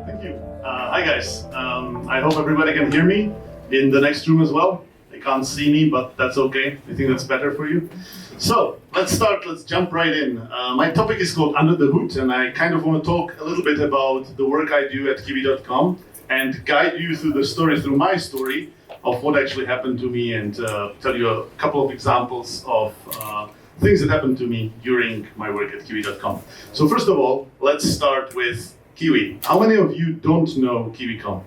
Thank you. Hi guys. I hope everybody can hear me in the next room as well. They can't see me, but that's okay. I think that's better for you. So let's start. Let's jump right in. My topic is called Under the Hood, and I kind of want to talk a little bit about the work I do at Kiwi.com and guide you through the story, through my story of what actually happened to me, and tell you a couple of examples of things that happened to me during my work at Kiwi.com. So first of all, let's start with Kiwi. How many of you don't know Kiwi.com?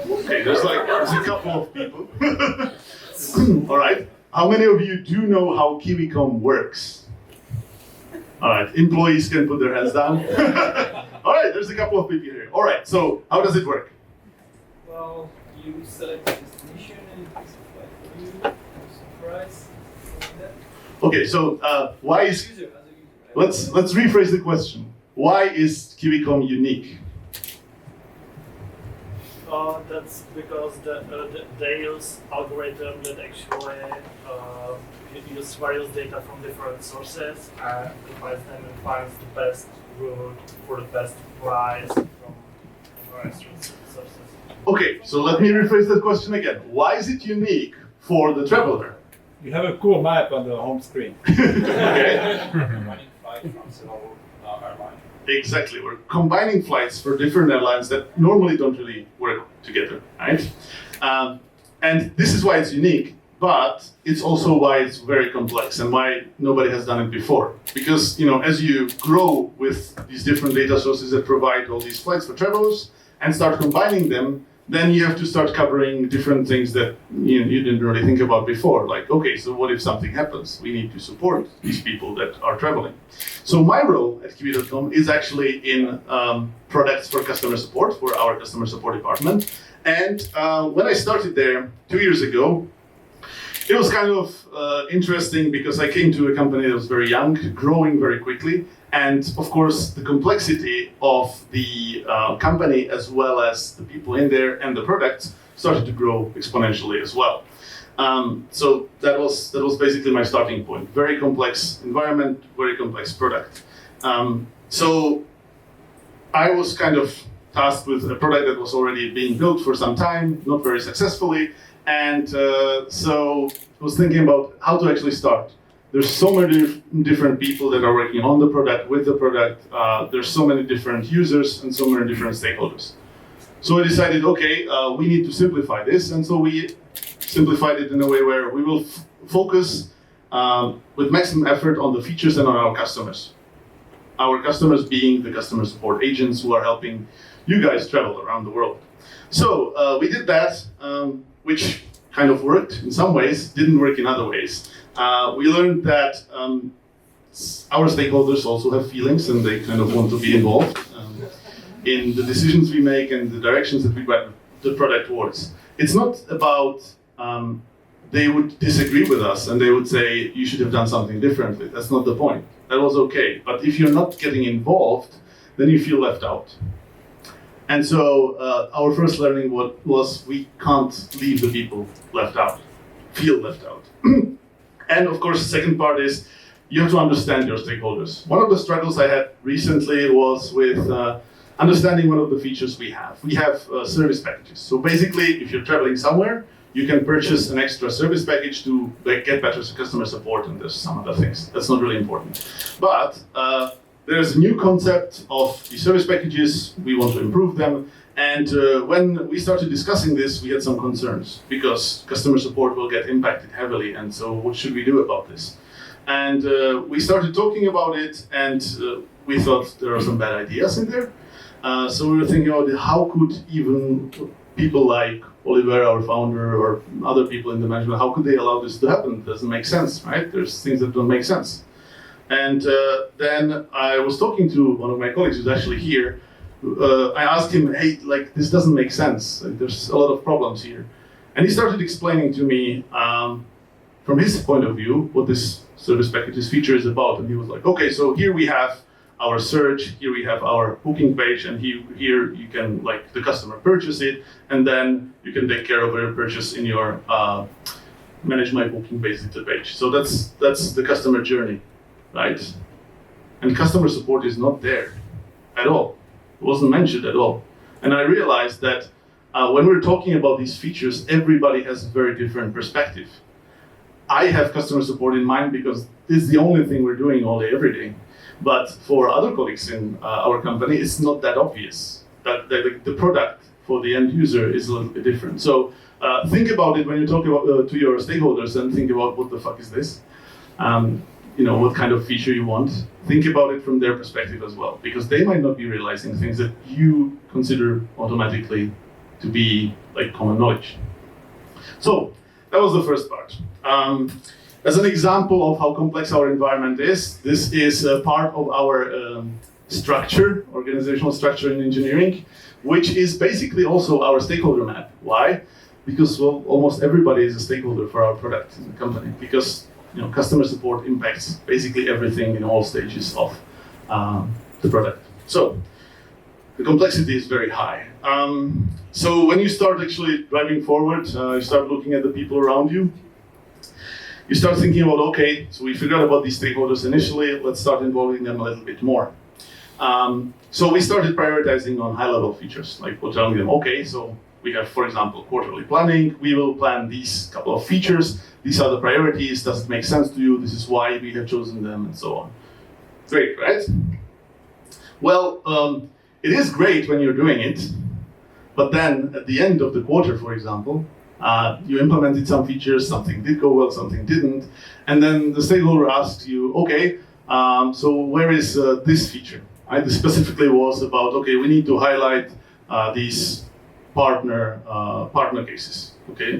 Okay, there's a couple of people. All right. How many of you do know how Kiwi.com works? All right, employees can put their hands down. All right, there's a couple of people here. All right, so how does it work? Well, you select a destination and it picks a flight for you, some price, something like that. Okay, so why is... Let's rephrase the question. Why is Kiwi.com unique? That's because they use algorithm that actually use various data from different sources and combines them and finds the best route for the best price from various sources. Okay, so let me rephrase that question again. Why is it unique for the traveler? You have a cool map on the home screen. Okay. Running flight from several airlines. Exactly, we're combining flights for different airlines that normally don't really work together, right? And this is why it's unique, but it's also why it's very complex and why nobody has done it before. Because, as you grow with these different data sources that provide all these flights for travelers and start combining them, then you have to start covering different things that you didn't really think about before. Like, okay, so what if something happens? We need to support these people that are traveling. So my role at Kiwi.com is actually in products for customer support, for our customer support department. And when I started there 2 years ago, it was kind of interesting because I came to a company that was very young, growing very quickly. And of course, the complexity of the company as well as the people in there and the products started to grow exponentially as well. So that was basically my starting point. Very complex environment, very complex product. So I was kind of tasked with a product that was already being built for some time, not very successfully. And so I was thinking about how to actually start. There's so many different people that are working on the product, with the product. There's so many different users and so many different stakeholders. So I decided, okay, we need to simplify this. And so we simplified it in a way where we will focus with maximum effort on the features and on our customers. Our customers being the customer support agents who are helping you guys travel around the world. So we did that, which kind of worked in some ways, didn't work in other ways. We learned that our stakeholders also have feelings and they kind of want to be involved in the decisions we make and the directions that we drive the product towards. It's not about they would disagree with us and they would say, you should have done something differently. That's not the point. That was okay. But if you're not getting involved, then you feel left out. And so our first learning was we can't leave the people left out, feel left out. And of course, the second part is you have to understand your stakeholders. One of the struggles I had recently was with understanding one of the features we have. We have service packages. So basically, if you're traveling somewhere, you can purchase an extra service package to get better customer support, and there's some other things. That's not really important. But there's a new concept of the service packages. We want to improve them. And when we started discussing this, we had some concerns because customer support will get impacted heavily. And so what should we do about this? And we started talking about it, and we thought there are some bad ideas in there. So we were thinking about how could even people like Oliver, our founder, or other people in the management, how could they allow this to happen? It doesn't make sense, right? There's things that don't make sense. And then I was talking to one of my colleagues who's actually here. I asked him, hey, this doesn't make sense. There's a lot of problems here. And he started explaining to me from his point of view what this service packages feature is about. And he was like, okay, so here we have our search, here we have our booking page, and here you can, the customer purchase it, and then you can take care of your purchase in your manage my booking basically page. So that's the customer journey, right? And customer support is not there at all. It wasn't mentioned at all. And I realized that when we're talking about these features, everybody has a very different perspective. I have customer support in mind because this is the only thing we're doing all day, every day. But for other colleagues in our company, it's not that obvious. That the product for the end user is a little bit different. So think about it when you talk about to your stakeholders and think about what the fuck is this? What kind of feature you want. Think about it from their perspective as well, because they might not be realizing things that you consider automatically to be like common knowledge. So that was the first part. As an example of how complex our environment is, this is a part of our structure, organizational structure in engineering, which is basically also our stakeholder map. Why? Because almost everybody is a stakeholder for our product in the company, because customer support impacts basically everything in all stages of the product. So the complexity is very high. So when you start actually driving forward, you start looking at the people around you. You start thinking about, okay, so we figured out about these stakeholders initially, let's start involving them a little bit more. So we started prioritizing on high-level features, like we're telling them, okay, so we have, for example, quarterly planning. We will plan these couple of features. These are the priorities. Does it make sense to you? This is why we have chosen them, and so on. Great, right? Well, it is great when you're doing it, but then at the end of the quarter, for example, you implemented some features, something did go well, something didn't, and then the stakeholder asks you, okay, so where is this feature? Right? This specifically was about, okay, we need to highlight these partner cases. Okay,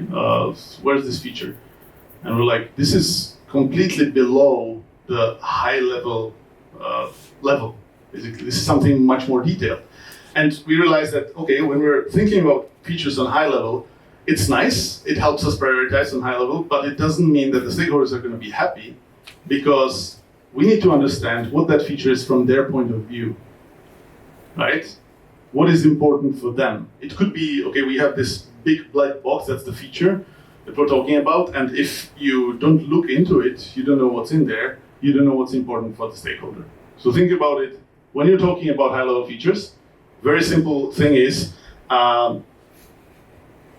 where's this feature? And we're like, this is completely below the high level level. Basically, this is something much more detailed. And we realized that, okay, when we're thinking about features on high level, it's nice, it helps us prioritize on high level, but it doesn't mean that the stakeholders are going to be happy, because we need to understand what that feature is from their point of view, right? What is important for them? It could be, okay, we have this big black box, that's the feature that we're talking about, and if you don't look into it, you don't know what's in there, you don't know what's important for the stakeholder. So think about it, when you're talking about high-level features, very simple thing is,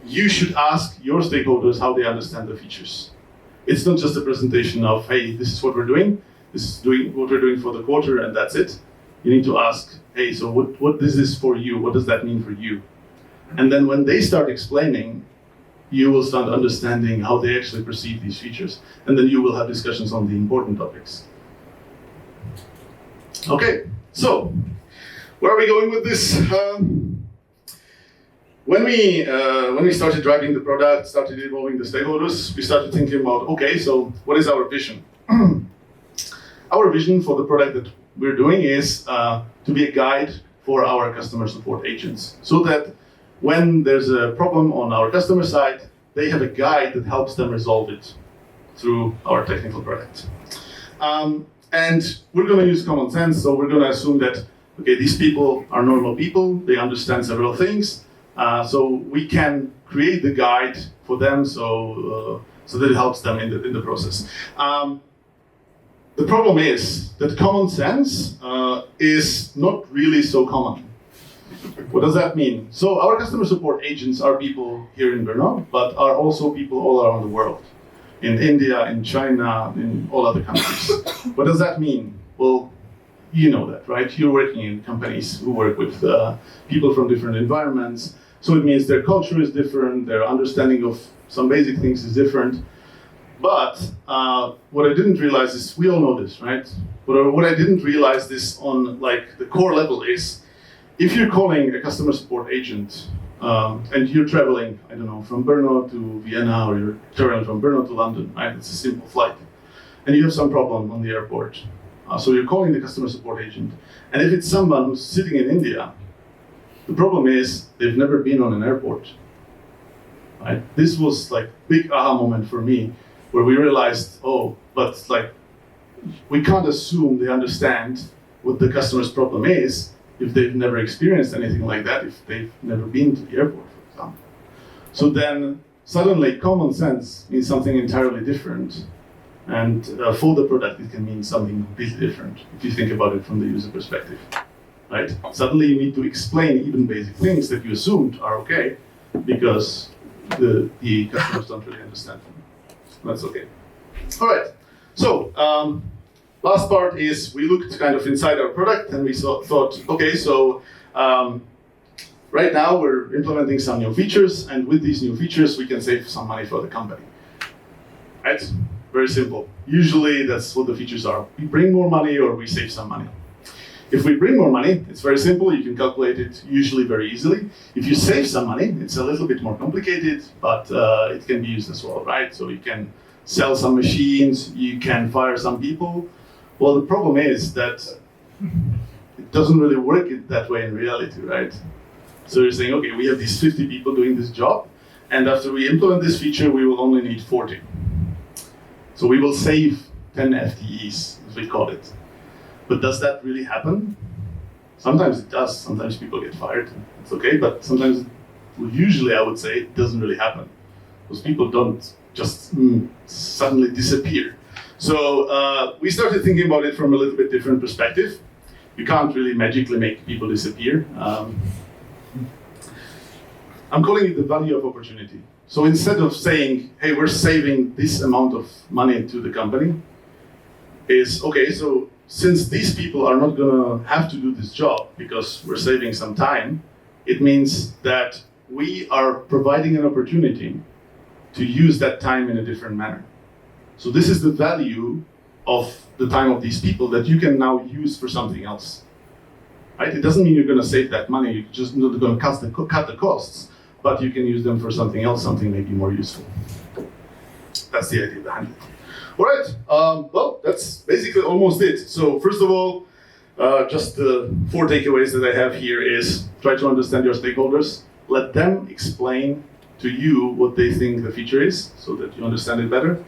you should ask your stakeholders how they understand the features. It's not just a presentation of, hey, this is what we're doing, this is what we're doing for the quarter, and that's it. You need to ask, hey, so what is this for you? What does that mean for you? And then when they start explaining, you will start understanding how they actually perceive these features. And then you will have discussions on the important topics. Okay, so where are we going with this? When we started driving the product, started involving the stakeholders, we started thinking about, okay, so what is our vision? Our vision for the product that we're doing is to be a guide for our customer support agents, so that when there's a problem on our customer side, they have a guide that helps them resolve it through our technical product. And we're going to use common sense, so we're going to assume that, okay, these people are normal people, they understand several things, so we can create the guide for them so that it helps them in the process. The problem is that common sense is not really so common. What does that mean? So our customer support agents are people here in Brno, but are also people all around the world. In India, in China, in all other countries. What does that mean? Well, you know that, right? You're working in companies who work with people from different environments. So it means their culture is different, their understanding of some basic things is different. But what I didn't realize is, we all know this, right? But what I didn't realize this on like the core level is, if you're calling a customer support agent and you're traveling, I don't know, from Brno to Vienna, or you're traveling from Brno to London, right? It's a simple flight. And you have some problem on the airport. So you're calling the customer support agent. And if it's someone who's sitting in India, the problem is they've never been on an airport, right? This was like big aha moment for me, where we realized, oh, but like, we can't assume they understand what the customer's problem is if they've never experienced anything like that, if they've never been to the airport, for example. So then suddenly common sense means something entirely different. And for the product, it can mean something completely different, if you think about it from the user perspective. right? Suddenly you need to explain even basic things that you assumed are okay because the customers don't really understand them. That's okay. All right. So last part is we looked kind of inside our product and we thought, okay, so right now we're implementing some new features, and with these new features we can save some money for the company. Right? Very simple. Usually that's what the features are. We bring more money or we save some money. If we bring more money, it's very simple. You can calculate it usually very easily. If you save some money, it's a little bit more complicated, but it can be used as well, right? So you can sell some machines, you can fire some people. Well, the problem is that it doesn't really work that way in reality, right? So you're saying, okay, we have these 50 people doing this job, and after we implement this feature, we will only need 40. So we will save 10 FTEs, as we call it. But does that really happen? Sometimes it does. Sometimes people get fired. It's okay, but sometimes, usually I would say, it doesn't really happen. Because people don't just suddenly disappear. So we started thinking about it from a little bit different perspective. You can't really magically make people disappear. I'm calling it the value of opportunity. So instead of saying, hey, we're saving this amount of money to the company, is, okay, so since these people are not gonna have to do this job because we're saving some time, it means that we are providing an opportunity to use that time in a different manner. So this is the value of the time of these people that you can now use for something else. Right? It doesn't mean you're gonna save that money, you're just not gonna cut the costs, but you can use them for something else, something maybe more useful. That's the idea behind it. All right, well, that's basically almost it. So first of all, just the 4 takeaways that I have here is try to understand your stakeholders, let them explain to you what they think the feature is so that you understand it better.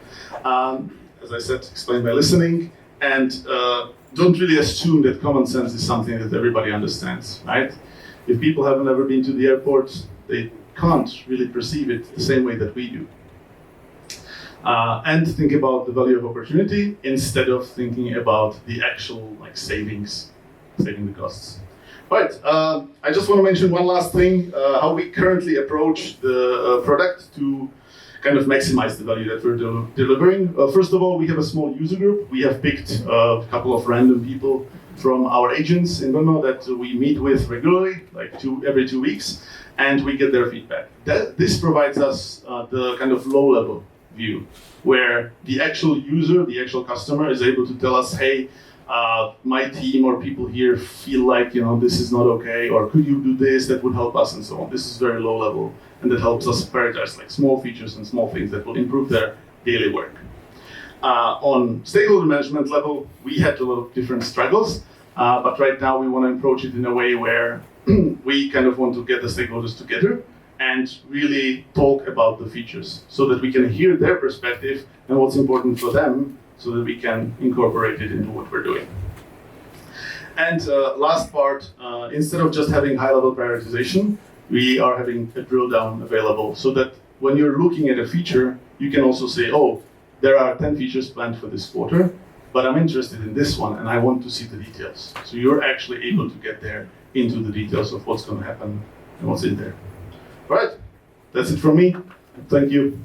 As I said, explain by listening, and don't really assume that common sense is something that everybody understands, right? If people haven't ever been to the airport, they can't really perceive it the same way that we do. And think about the value of opportunity instead of thinking about the actual saving the costs. Right, I just want to mention one last thing, how we currently approach the product to kind of maximize the value that we're delivering. First of all, we have a small user group. We have picked a couple of random people from our agents in Brno that we meet with regularly, every 2 weeks, and we get their feedback. This provides us the kind of low-level view, where the actual user, the actual customer, is able to tell us, hey, my team or people here feel like this is not okay, or could you do this, that would help us, and so on. This is very low level, and that helps us prioritize small features and small things that will improve their daily work. On stakeholder management level, we had a lot of different struggles, but right now we want to approach it in a way where we kind of want to get the stakeholders together and really talk about the features so that we can hear their perspective and what's important for them so that we can incorporate it into what we're doing. And last part, instead of just having high-level prioritization, we are having a drill down available so that when you're looking at a feature, you can also say, oh, there are 10 features planned for this quarter, but I'm interested in this one and I want to see the details. So you're actually able to get there into the details of what's going to happen and what's in there. All right, that's it from me. Thank you.